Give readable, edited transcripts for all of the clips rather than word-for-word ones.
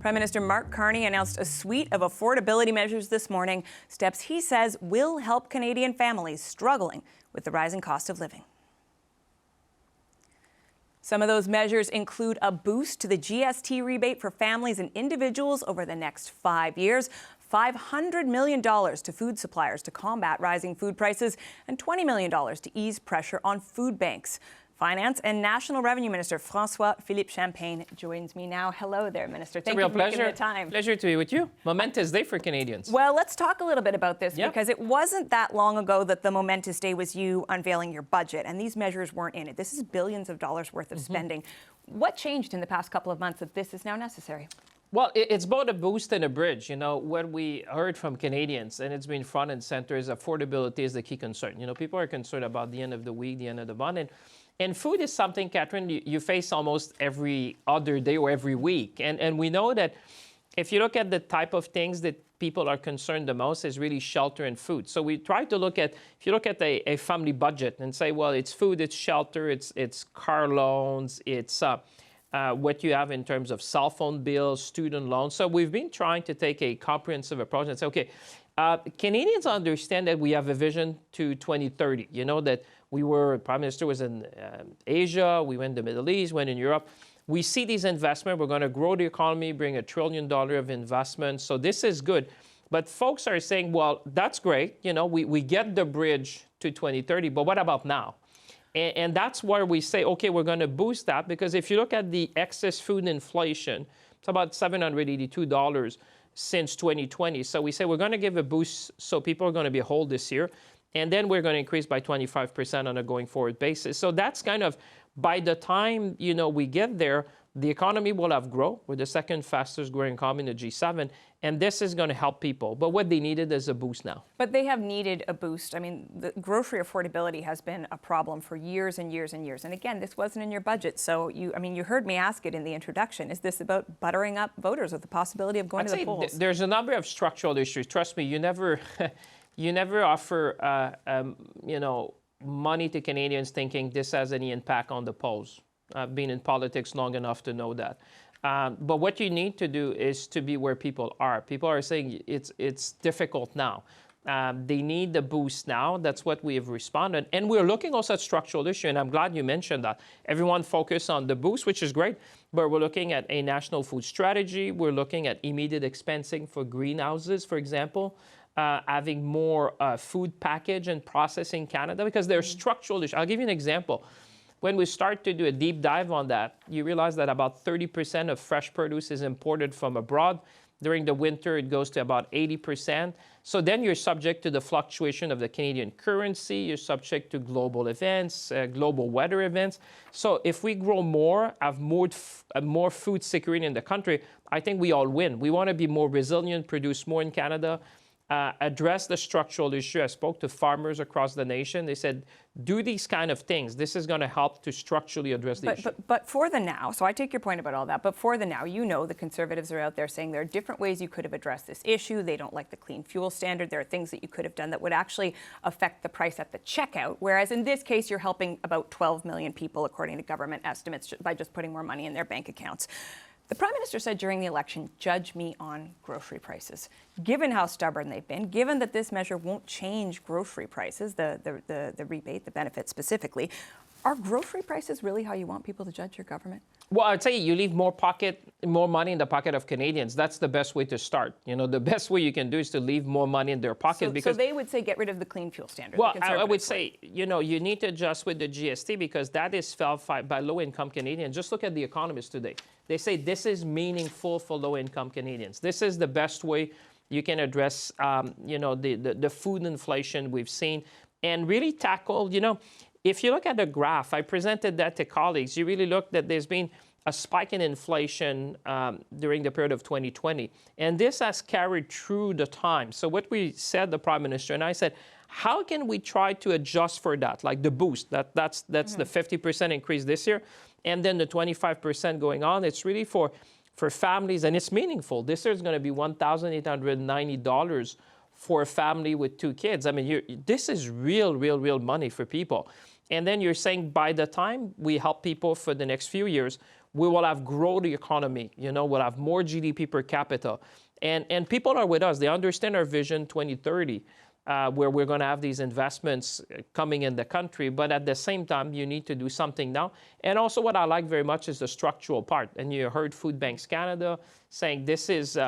Prime Minister Mark Carney announced a suite of affordability measures this morning, steps he says will help Canadian families struggling with the rising cost of living. Some of those measures include a boost to the GST rebate for families and individuals over the next 5 years, $500 million to food suppliers to combat rising food prices, and $20 million to ease pressure on food banks. Finance and National Revenue Minister François-Philippe Champagne joins me now. Hello there, Minister. Thank you for making the time. Pleasure to be with you. Momentous day for Canadians. Well, let's talk a little bit about this because it wasn't that long ago that the momentous day was you unveiling your budget, and these measures weren't in it. This is billions of dollars worth of spending. What changed in the past couple of months that this is now necessary? Well, it's both a boost and a bridge. You know, what we heard from Canadians, and it's been front and center, is affordability is the key concern. You know, people are concerned about the end of the week, the end of the month. And food is something, Catherine, you face almost every other day or every week. And we know that if you look at the type of things that people are concerned the most is really shelter and food. So we try to look at, if you look at a family budget and say, well, it's food, it's shelter, it's car loans, it's what you have in terms of cell phone bills, student loans. So we've been trying to take a comprehensive approach and say, okay, Canadians understand that we have a vision to 2030. You know that Prime Minister was in Asia, we went to the Middle East, went in Europe. We see these investments, we're going to grow the economy, bring $1 trillion of investment. So this is good. But folks are saying, well, that's great. You know, we get the bridge to 2030, but what about now? And that's where we say, okay, we're going to boost that, because if you look at the excess food inflation, it's about $782 since 2020. So we say we're going to give a boost so people are going to be whole this year. And then we're going to increase by 25% on a going forward basis. So that's kind of, by the time, you know, we get there, the economy will have grown. We're the second fastest growing economy in the G7. And this is going to help people. But what they needed is a boost now. But they have needed a boost. I mean, the grocery affordability has been a problem for years and years and years. And again, this wasn't in your budget. So you heard me ask it in the introduction. Is this about buttering up voters with the possibility of going to the polls? There's a number of structural issues. Trust me, you never offer, you know, money to Canadians thinking this has any impact on the polls. I've been in politics long enough to know that. But what you need to do is to be where people are. People are saying it's difficult now. They need the boost now. That's what we have responded. And we're looking also at structural issue, and I'm glad you mentioned that. Everyone focused on the boost, which is great, but we're looking at a national food strategy. We're looking at immediate expensing for greenhouses, for example. Having more food package and processing in Canada, because there are structural issues. I'll give you an example. When we start to do a deep dive on that, you realize that about 30% of fresh produce is imported from abroad. During the winter, it goes to about 80%. So then you're subject to the fluctuation of the Canadian currency. You're subject to global events, global weather events. So if we grow more, have more food security in the country, I think we all win. We want to be more resilient, produce more in Canada, address the structural issue. I spoke to farmers across the nation. They said, do these kind of things. This is going to help to structurally address the issue. But for the now, so I take your point about all that, but for the now, you know the Conservatives are out there saying there are different ways you could have addressed this issue. They don't like the clean fuel standard. There are things that you could have done that would actually affect the price at the checkout, whereas in this case, you're helping about 12 million people, according to government estimates, by just putting more money in their bank accounts. The Prime Minister said during the election, judge me on grocery prices. Given how stubborn they've been, given that this measure won't change grocery prices, the rebate, the benefit specifically, are grocery prices really how you want people to judge your government? Well, I'd say you leave more money in the pocket of Canadians. That's the best way to start. You know, the best way you can do is to leave more money in their pocket. So they would say get rid of the clean fuel standard. Well, I would say, you know, you need to adjust with the GST because that is felt by low-income Canadians. Just look at the economists today. They say this is meaningful for low-income Canadians. This is the best way you can address, you know, the food inflation we've seen and really tackle, you know, if you look at the graph, I presented that to colleagues, you really look that there's been a spike in inflation during the period of 2020. And this has carried through the time. So what we said, the Prime Minister and I said, how can we try to adjust for that, like the boost? That's the 50% increase this year, and then the 25% going on. It's really for families, and it's meaningful. This year is going to be $1,890 for a family with 2 kids. I mean, this is real money for people. And then you're saying by the time we help people for the next few years, We will have grown the economy. We'll have more GDP per capita. And people are with us. They understand our vision 2030, where we're going to have these investments coming in the country. But at the same time, you need to do something now. And also what I like very much is the structural part. And you heard Food Banks Canada saying this is,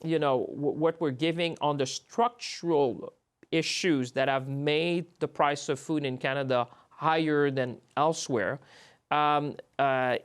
what we're giving on the structural issues that have made the price of food in Canada higher than elsewhere.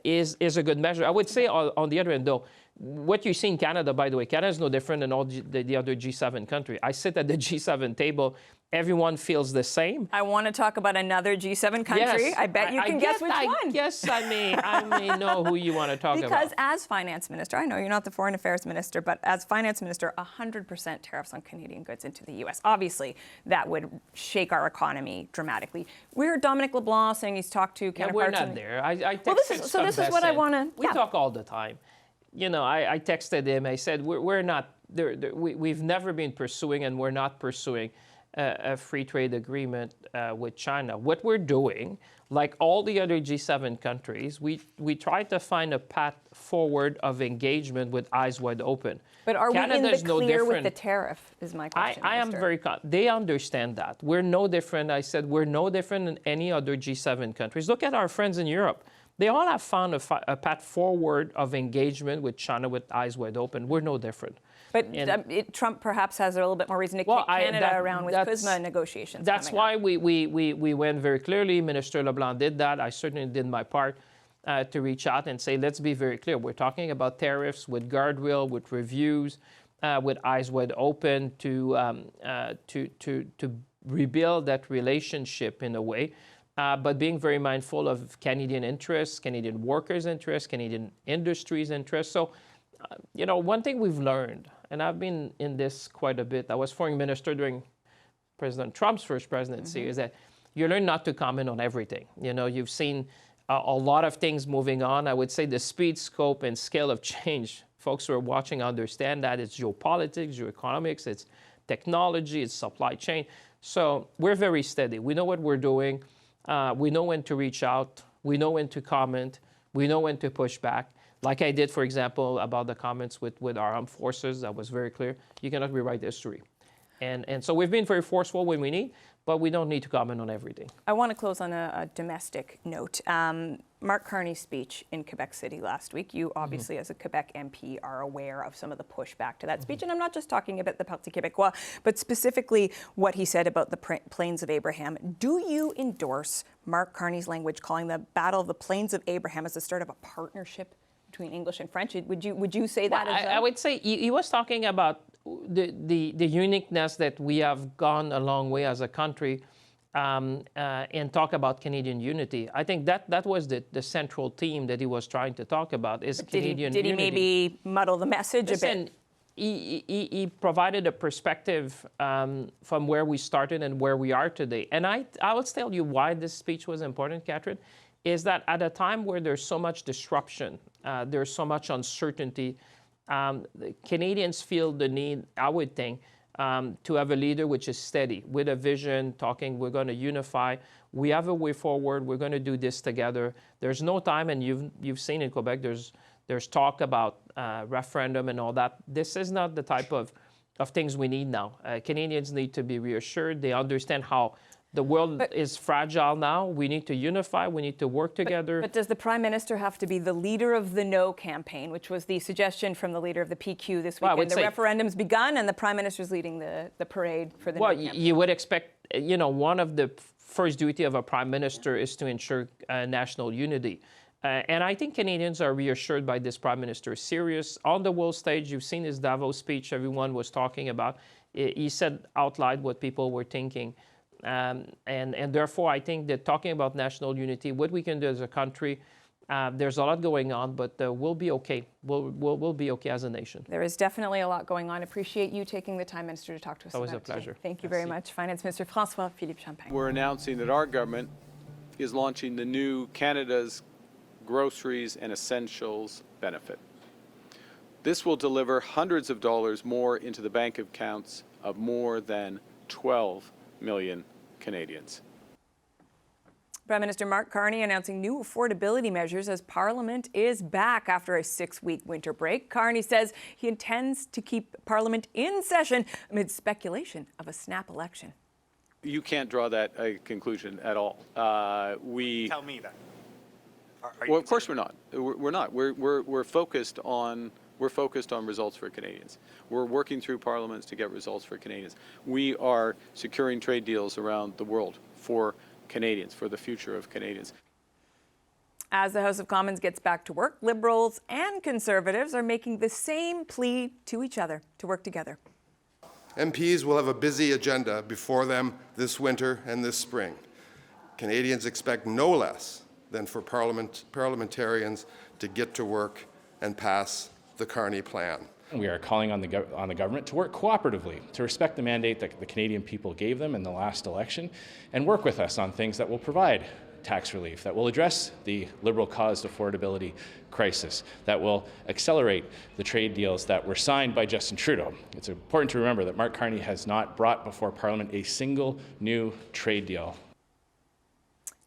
Is a good measure. I would say on the other end, though, what you see in Canada, by the way, Canada is no different than all the other G7 countries. I sit at the G7 table. Everyone feels the same. I want to talk about another G7 country. Yes, I bet you can guess which one. I guess I may know who you want to talk about. Because as finance minister, I know you're not the foreign affairs minister, but as finance minister, 100% tariffs on Canadian goods into the U.S. Obviously, that would shake our economy dramatically. We heard Dominic LeBlanc saying he's talked to counterparts. Yeah, we're not there. I texted this is what I want to. We talk all the time. I texted him. I said we're not there. We've never been pursuing, and we're not pursuing a free trade agreement with China. What we're doing, like all the other G7 countries, we try to find a path forward of engagement with eyes wide open. But are Canada we in the clear with the different. tariff, is my question, I am Minister. very they understand that. We're no different. I said we're no different than any other G7 countries. Look at our friends in Europe. They all have found a path forward of engagement with China with eyes wide open. We're no different. But Trump perhaps has a little bit more reason to kick Canada around with CUSMA negotiations. That's why we went very clearly. Minister LeBlanc did that. I certainly did my part to reach out and say, let's be very clear. We're talking about tariffs with guardrail, with reviews, with eyes wide open to rebuild that relationship in a way. But being very mindful of Canadian interests, Canadian workers' interests, Canadian industry's interests. So, one thing we've learned, and I've been in this quite a bit. I was foreign minister during President Trump's first presidency, is that you learn not to comment on everything. You've seen a lot of things moving on. I would say the speed, scope, and scale of change, folks who are watching understand that it's geopolitics, geoeconomics, it's technology, it's supply chain. So we're very steady. We know what we're doing. We know when to reach out. We know when to comment. We know when to push back. Like I did, for example, about the comments with our armed forces. That was very clear. You cannot rewrite history. And so we've been very forceful when we need, but we don't need to comment on everything. I want to close on a domestic note. Mark Carney's speech in Quebec City last week, you obviously as a Quebec MP are aware of some of the pushback to that speech. And I'm not just talking about the Parti Québécois, but specifically what he said about the Plains of Abraham. Do you endorse Mark Carney's language calling the Battle of the Plains of Abraham as the start of a partnership between English and French? Would you say that as well? I would say he was talking about the uniqueness that we have gone a long way as a country and talk about Canadian unity. I think that was the central theme that he was trying to talk about is Canadian unity. Did he maybe muddle the message a bit? He provided a perspective from where we started and where we are today. And I will tell you why this speech was important, Catherine, is that at a time where there's so much disruption, there's so much uncertainty, the Canadians feel the need, I would think, to have a leader which is steady, with a vision, talking, we're going to unify, we have a way forward, we're going to do this together. There's no time, and you've seen in Quebec, there's talk about referendum and all that. This is not the type of things we need now. Canadians need to be reassured. They understand how the world is fragile now. We need to unify. We need to work together. But does the Prime Minister have to be the leader of the No campaign, which was the suggestion from the leader of the PQ this weekend? The referendum's begun, and the Prime Minister's leading the parade for the No campaign. Well, you would expect, one of the first duty of a Prime Minister is to ensure national unity. And I think Canadians are reassured by this Prime Minister. Serious. On the world stage, you've seen his Davos speech everyone was talking about. He said out loud what people were thinking. And therefore, I think that talking about national unity, what we can do as a country, there's a lot going on, but we'll be okay. We'll be okay as a nation. There is definitely a lot going on. Appreciate you taking the time, Minister, to talk to us about it. Always a pleasure. Thank you very much. Finance Minister François-Philippe Champagne. We're announcing that our government is launching the new Canada's Groceries and Essentials benefit. This will deliver hundreds of dollars more into the bank accounts of more than 12 million Canadians. Prime Minister Mark Carney announcing new affordability measures as Parliament is back after a 6-week winter break. Carney says he intends to keep Parliament in session amid speculation of a snap election. You can't draw that conclusion at all. Tell me that. Well, of course we're not. We're not. We're focused on results for Canadians. We're working through parliaments to get results for Canadians. We are securing trade deals around the world for Canadians, for the future of Canadians. As the House of Commons gets back to work, Liberals and Conservatives are making the same plea to each other to work together. MPs will have a busy agenda before them this winter and this spring. Canadians expect no less than for parliamentarians to get to work and pass the Carney Plan. We are calling on the government to work cooperatively, to respect the mandate that the Canadian people gave them in the last election, and work with us on things that will provide tax relief, that will address the Liberal-caused affordability crisis, that will accelerate the trade deals that were signed by Justin Trudeau. It's important to remember that Mark Carney has not brought before Parliament a single new trade deal.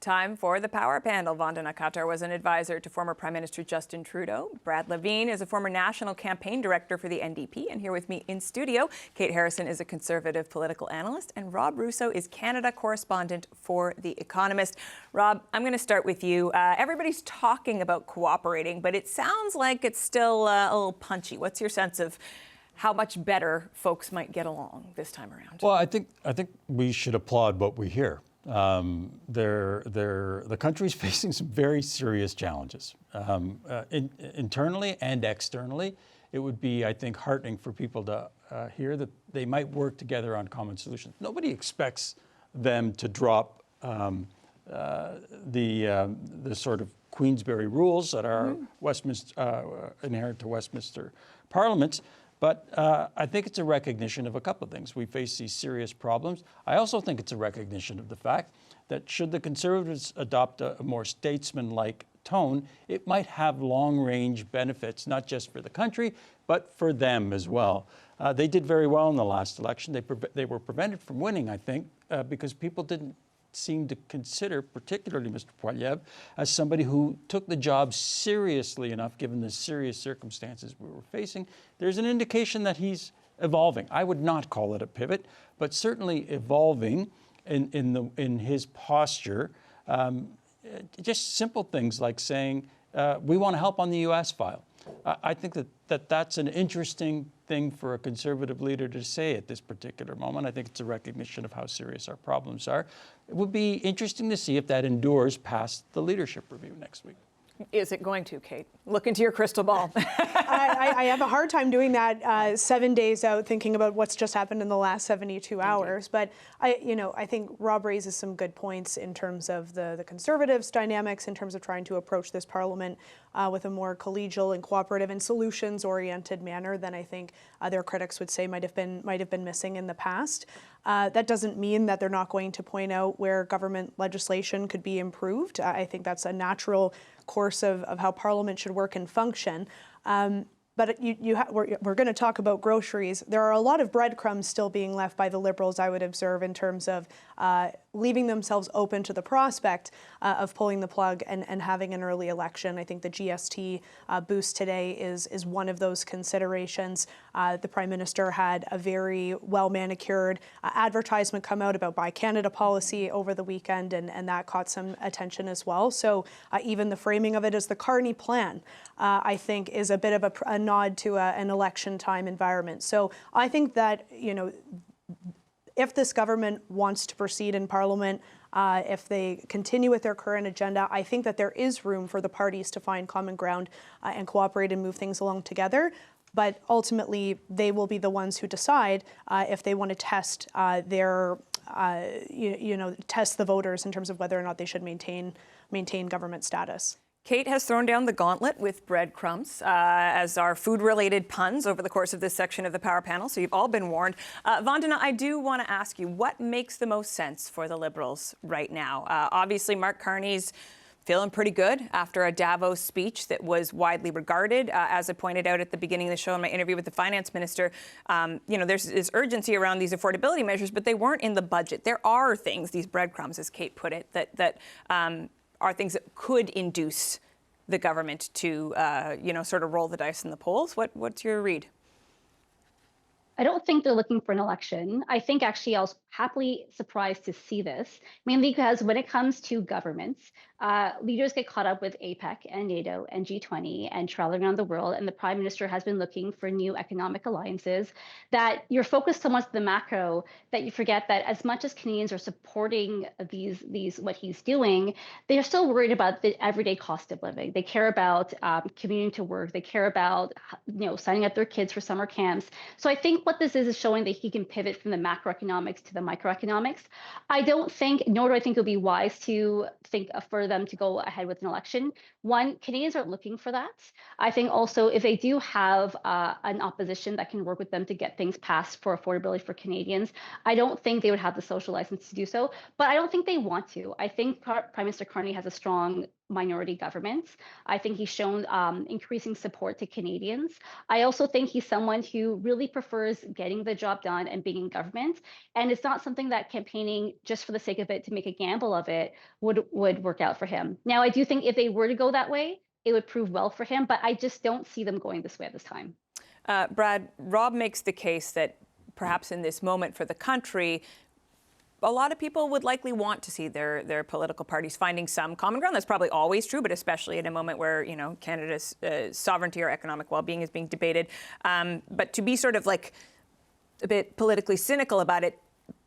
Time for the Power Panel. Vandana Qatar was an advisor to former Prime Minister Justin Trudeau. Brad Levine is a former national campaign director for the NDP. And here with me in studio, Kate Harrison is a Conservative political analyst, and Rob Russo is Canada correspondent for The Economist. Rob, I'm going to start with you. Everybody's talking about cooperating, but it sounds like it's still a little punchy. What's your sense of how much better folks might get along this time around? Well, I think we should applaud what we hear. The country's facing some very serious challenges, internally and externally. It would be, I think, heartening for people to hear that they might work together on common solutions. Nobody expects them to drop the sort of Queensberry rules that are Westminster inherent to Westminster parliaments. But I think it's a recognition of a couple of things. We face these serious problems. I also think it's a recognition of the fact that should the Conservatives adopt a more statesman-like tone, it might have long-range benefits, not just for the country, but for them as well. They did very well in the last election. They were prevented from winning, I think, because people didn't seem to consider, particularly Mr. Poilievre, as somebody who took the job seriously enough, given the serious circumstances we were facing. There's an indication that he's evolving. I would not call it a pivot, but certainly evolving in his posture. Just simple things like saying, we want to help on the U.S. file. I think that's an interesting thing for a Conservative leader to say at this particular moment. I think it's a recognition of how serious our problems are. It would be interesting to see if that endures past the leadership review next week. Is it going to, Kate? Look into your crystal ball. I have a hard time doing that 7 days out, thinking about what's just happened in the last 72 hours. But I think Rob raises some good points in terms of the Conservatives' dynamics, in terms of trying to approach this Parliament with a more collegial and cooperative and solutions-oriented manner than I think their critics would say might have been missing in the past. That doesn't mean that they're not going to point out where government legislation could be improved. I think that's a natural course of how Parliament should work and function. But we're going to talk about groceries. There are a lot of breadcrumbs still being left by the Liberals, I would observe, in terms of leaving themselves open to the prospect of pulling the plug and having an early election. I think the GST boost today is one of those considerations. The Prime Minister had a very well-manicured advertisement come out about Buy Canada policy over the weekend, and that caught some attention as well. So even the framing of it as the Carney Plan, I think, is a bit of a nod to an election time environment. So I think that, if this government wants to proceed in Parliament, if they continue with their current agenda, I think that there is room for the parties to find common ground and cooperate and move things along together. But ultimately, they will be the ones who decide if they want to test test the voters in terms of whether or not they should maintain government status. Kate has thrown down the gauntlet with breadcrumbs as our food-related puns over the course of this section of the Power Panel, so you've all been warned. Vandana, I do want to ask you, what makes the most sense for the Liberals right now? Obviously, Mark Carney's feeling pretty good after a Davos speech that was widely regarded. As I pointed out at the beginning of the show in my interview with the finance minister, there's this urgency around these affordability measures, but they weren't in the budget. There are things, these breadcrumbs, as Kate put it, that are things that could induce the government to, sort of roll the dice in the polls. What's your read? I don't think they're looking for an election. I think actually I was happily surprised to see this, mainly because when it comes to governments, leaders get caught up with APEC and NATO and G20 and traveling around the world. And the Prime Minister has been looking for new economic alliances, that you're focused so much on the macro that you forget that as much as Canadians are supporting these what he's doing, they are still worried about the everyday cost of living. They care about commuting to work. They care about signing up their kids for summer camps. So I think what this is showing that he can pivot from the macroeconomics to the microeconomics. I don't think, nor do I think it would be wise to think for them to go ahead with an election. One, Canadians aren't looking for that. I think also if they do have an opposition that can work with them to get things passed for affordability for Canadians, I don't think they would have the social license to do so, but I don't think they want to. I think Prime Minister Carney has a strong minority government. I think he's shown increasing support to Canadians. I also think he's someone who really prefers getting the job done and being in government. And it's not something that campaigning just for the sake of it to make a gamble of it would work out for him. Now, I do think if they were to go that way, it would prove well for him, but I just don't see them going this way at this time. Brad, Rob makes the case that perhaps in this moment for the country, a lot of people would likely want to see their political parties finding some common ground. That's probably always true, but especially in a moment where, Canada's sovereignty or economic well-being is being debated. But to be sort of like a bit politically cynical about it,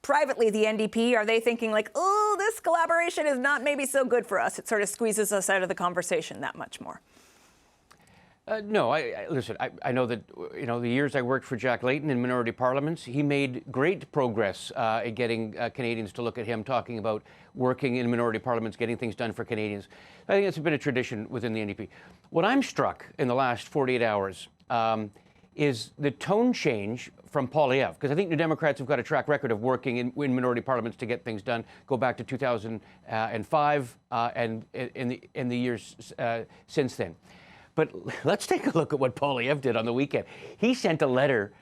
privately, the NDP, are they thinking like, oh, this collaboration is not maybe so good for us? It sort of squeezes us out of the conversation that much more. No, listen, I know that, the years I worked for Jack Layton in minority parliaments, he made great progress in getting Canadians to look at him, talking about working in minority parliaments, getting things done for Canadians. I think it's been a tradition within the NDP. What I'm struck in the last 48 hours is the tone change from Poilievre, because I think New Democrats have got a track record of working in minority parliaments to get things done. Go back to 2005 and in the years since then. But let's take a look at what Poilievre did on the weekend. He sent a letter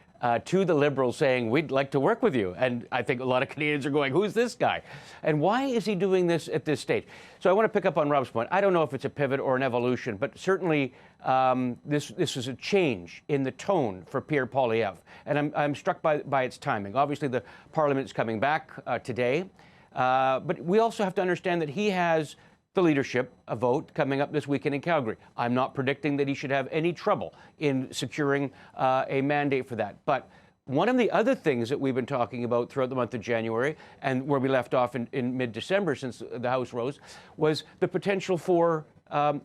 to the Liberals saying, we'd like to work with you. And I think a lot of Canadians are going, who's this guy? And why is he doing this at this stage? So I want to pick up on Rob's point. I don't know if it's a pivot or an evolution, but certainly this is a change in the tone for Pierre Poilievre. And I'm struck by its timing. Obviously, the Parliament's coming back today. But we also have to understand that he has the leadership, a vote coming up this weekend in Calgary. I'm not predicting that he should have any trouble in securing a mandate for that. But one of the other things that we've been talking about throughout the month of January, and where we left off in mid-December since the House rose, was the potential for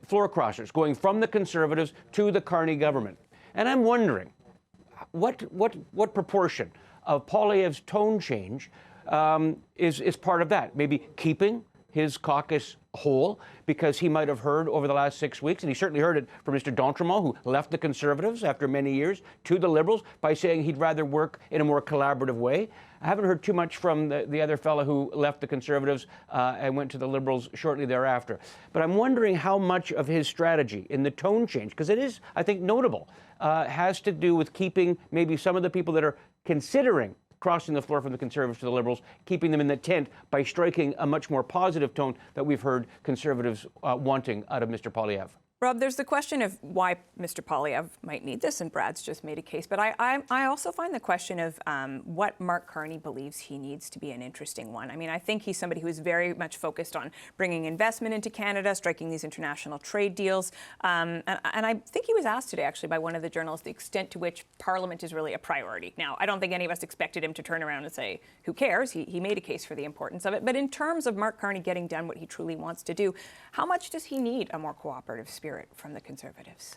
floor crossers going from the Conservatives to the Carney government. And I'm wondering, what proportion of Poilievre's tone change is part of that? Maybe keeping his caucus whole, because he might have heard over the last 6 weeks, and he certainly heard it from Mr. d'Entremont, who left the Conservatives after many years to the Liberals by saying he'd rather work in a more collaborative way. I haven't heard too much from the other fellow who left the Conservatives and went to the Liberals shortly thereafter. But I'm wondering how much of his strategy in the tone change, because it is, I think, notable, has to do with keeping maybe some of the people that are considering crossing the floor from the Conservatives to the Liberals, keeping them in the tent by striking a much more positive tone that we've heard Conservatives wanting out of Mr. Poilievre. Rob, there's the question of why Mr. Poilievre might need this, and Brad's just made a case. But I also find the question of what Mark Carney believes he needs to be an interesting one. I mean, I think he's somebody who is very much focused on bringing investment into Canada, striking these international trade deals. And I think he was asked today, actually, by one of the journalists, the extent to which Parliament is really a priority. Now, I don't think any of us expected him to turn around and say, who cares? He made a case for the importance of it. But in terms of Mark Carney getting done what he truly wants to do, how much does he need a more cooperative spirit from the Conservatives?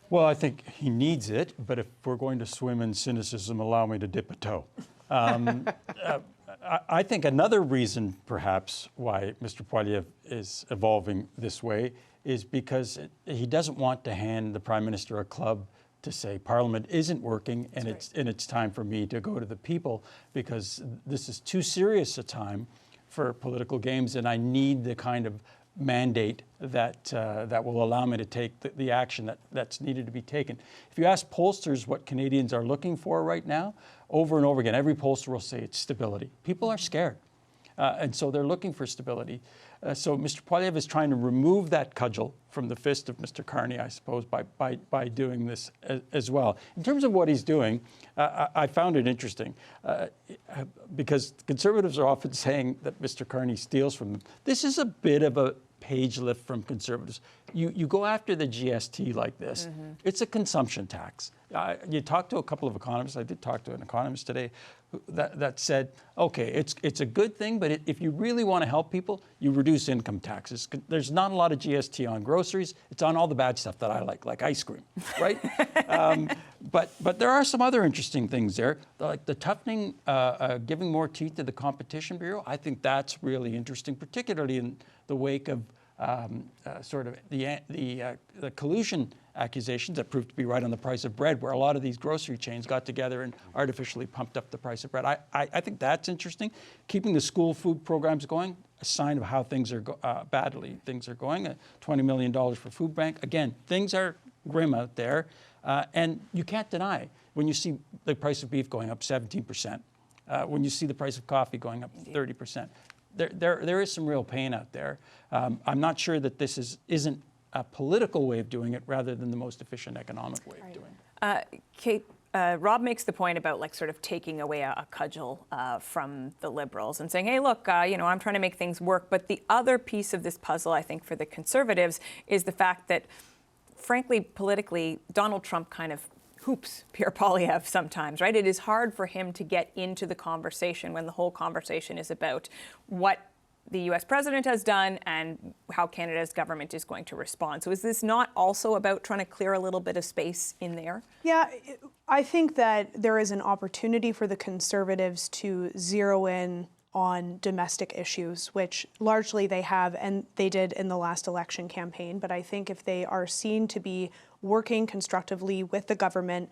Well, I think he needs it, but if we're going to swim in cynicism, allow me to dip a toe. I think another reason, perhaps, why Mr. Poilievre is evolving this way is because he doesn't want to hand the Prime Minister a club to say Parliament isn't working and it's time for me to go to the people, because this is too serious a time for political games, and I need the kind of mandate that will allow me to take the action that's needed to be taken. If you ask pollsters what Canadians are looking for right now, over and over again, every pollster will say it's stability. People are scared, and so they're looking for stability. So Mr. Poilievre is trying to remove that cudgel from the fist of Mr. Carney, I suppose, by doing this as well. In terms of what he's doing, I found it interesting because Conservatives are often saying that Mr. Carney steals from them. This is a bit of a page lift from Conservatives. You go after the GST like this. It's a consumption tax. You talk to a couple of economists. I did talk to an economist today that said, okay, it's a good thing, but if you really want to help people, you reduce income taxes. There's not a lot of GST on groceries. It's on all the bad stuff that I like ice cream, right? But there are some other interesting things there, like the toughening, giving more teeth to the Competition Bureau. I think that's really interesting, particularly in the wake of sort of the collusion accusations that proved to be right on the price of bread, where a lot of these grocery chains got together and artificially pumped up the price of bread. I think that's interesting. Keeping the school food programs going, a sign of how things are badly things are going. $20 million for food bank. Again, things are grim out there, and you can't deny when you see the price of beef going up 17%, when you see the price of coffee going up 30%. There is some real pain out there. I'm not sure that this isn't a political way of doing it rather than the most efficient economic way of doing it. Kate, Rob makes the point about like sort of taking away a cudgel from the Liberals and saying, hey, look, I'm trying to make things work. But the other piece of this puzzle, I think, for the Conservatives is the fact that, frankly, politically, Donald Trump kind of hoops Pierre Poilievre sometimes, right? It is hard for him to get into the conversation when the whole conversation is about what the U.S. president has done and how Canada's government is going to respond. So is this not also about trying to clear a little bit of space in there? Yeah, I think that there is an opportunity for the Conservatives to zero in on domestic issues, which largely they have, and they did in the last election campaign. But I think if they are seen to be working constructively with the government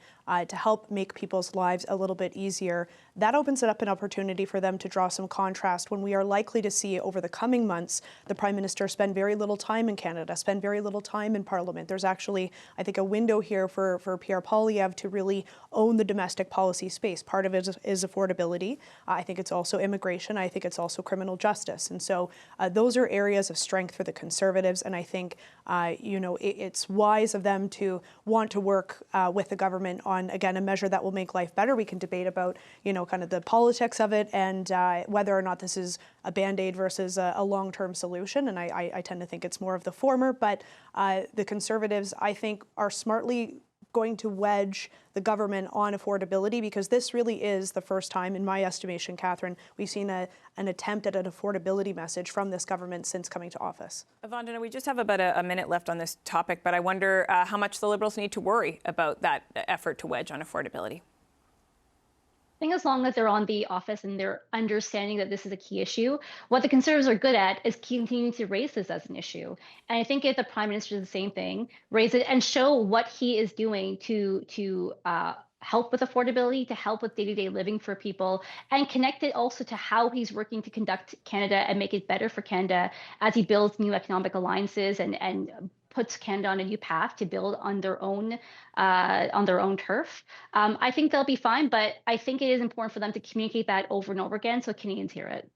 to help make people's lives a little bit easier, that opens it up an opportunity for them to draw some contrast when we are likely to see over the coming months the Prime Minister spend very little time in Canada, spend very little time in Parliament. There's actually, I think, a window here for Pierre Poilievre to really own the domestic policy space. Part of it is affordability. I think it's also immigration. I think it's also criminal justice. And so those are areas of strength for the Conservatives. And I think, it's wise of them to want to work with the government on, again, a measure that will make life better. We can debate about, kind of the politics of it and whether or not this is a Band-Aid versus a long-term solution. And I tend to think it's more of the former. But the Conservatives, I think, are smartly going to wedge the government on affordability, because this really is the first time, in my estimation, Catherine, we've seen an attempt at an affordability message from this government since coming to office. Vandana, we just have about a minute left on this topic, but I wonder how much the Liberals need to worry about that effort to wedge on affordability. I think as long as they're on the office and they're understanding that this is a key issue, what the Conservatives are good at is continuing to raise this as an issue. And I think if the Prime Minister does the same thing, raise it and show what he is doing to help with affordability, to help with day-to-day living for people, and connect it also to how he's working to conduct Canada and make it better for Canada as he builds new economic alliances and puts Canada on a new path to build on their own turf. I think they'll be fine, but I think it is important for them to communicate that over and over again so Canadians hear it.